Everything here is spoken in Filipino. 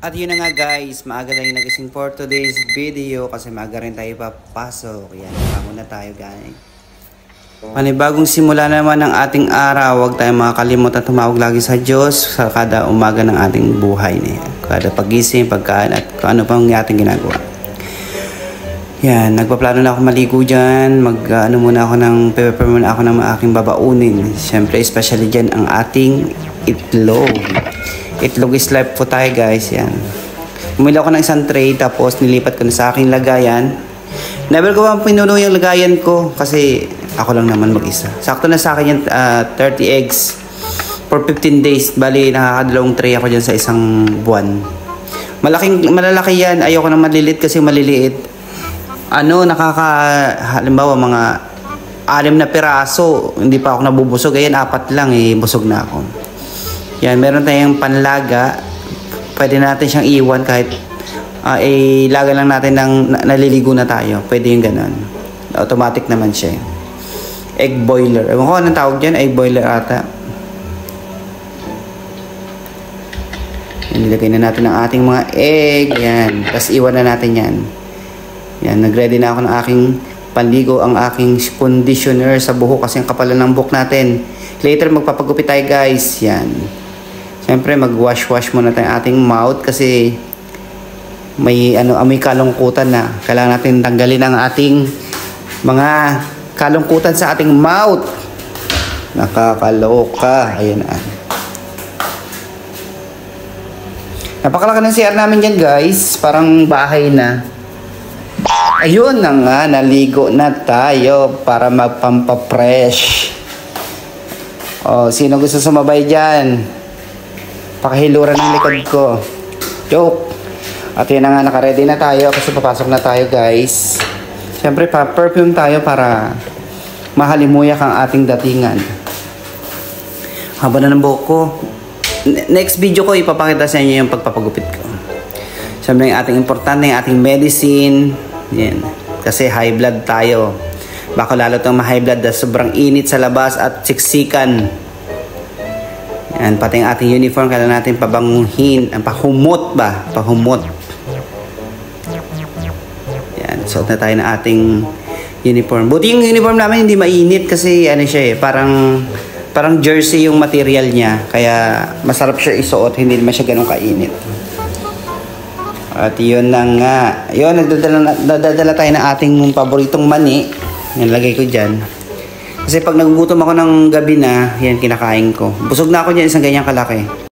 At yun na nga guys, maaga tayong nagising for today's video kasi maaga rin tayo papasok. Yan, bangon na tayo guys. Panibagong simula naman ng ating araw, huwag tayong makakalimutan tumawag lagi sa Diyos sa kada umaga ng ating buhay. Kada pagising, pagkaan at kung ano pang ating ginagawa. Yan, nagpaplano na ako maligo dyan. Muna ako ng aking babaunin. Siyempre, especially dyan ang ating itlog. Itlog is life po tayo guys. Yan. Bumili ako ng isang tray tapos nilipat ko na sa aking lagayan. Never ko pa pinuno yung lagayan ko kasi ako lang naman mag-isa. Sakto na sa akin yung 30 eggs for 15 days. Bali, nakakadalawang tray ako dyan sa isang buwan. Malalaki yan. Ayoko na malilit kasi maliliit. Halimbawa mga 6 na piraso. Hindi pa ako nabubusog. Ayan, 4 lang busog na ako. Yan, meron tayong panlaga. Pwede natin siyang iwan kahit ilaga lang natin ng naliligo na tayo. Pwede yung ganun. Automatic naman siya. Egg boiler. Ewan ko anong tawag dyan. Egg boiler ata. Yan, nilagay na natin ang ating mga egg. Yan. Tapos iwan na natin yan. Yan, nag-ready na ako ng aking panligo, ang aking conditioner sa buhok kasi ang kapalan ng buhok natin. Later magpapagupit tayo guys. Yan. Siyempre mag-wash muna tayo ating mouth kasi may amoy kalungkutan na. Kailangan natin tanggalin ang ating mga kalungkutan sa ating mouth. Nakakaloka. Ayan na. Napakalaki ng CR namin dyan guys. Parang bahay na. Ayun na nga. Naligo na tayo para magpampapresh. Sino gusto sumabay dyan? Pakahiluran ng likod ko. Joke. At yun na nga, naka-ready na tayo kasi papasok na tayo guys. Siyempre pa-perfume tayo para mahalimuyak ang ating datingan. Haba na ng buhok ko. Next video ko ipapakita sa inyo yung pagpapagupit ko. Siyempre yung ating importante, yung ating medicine. Yan. Kasi high blood tayo. Baka lalo itong ma-high blood dahil sobrang init sa labas at siksikan. Yan, pati ang ating uniform, kailangan natin pabanguhin, pahumot ba? Pahumot. Yan, suot na tayo ng ating uniform. Buti yung uniform namin hindi mainit kasi parang jersey yung material niya. Kaya masarap siya isuot, hindi naman siya ganun kainit. At yun na nga. Yun, nagdadala tayo ng ating paboritong mani. Yan, lagay ko dyan. Kasi pag nagugutom ako ng gabi na, yan kinakain ko. Busog na ako dyan, isang ganyang kalaki.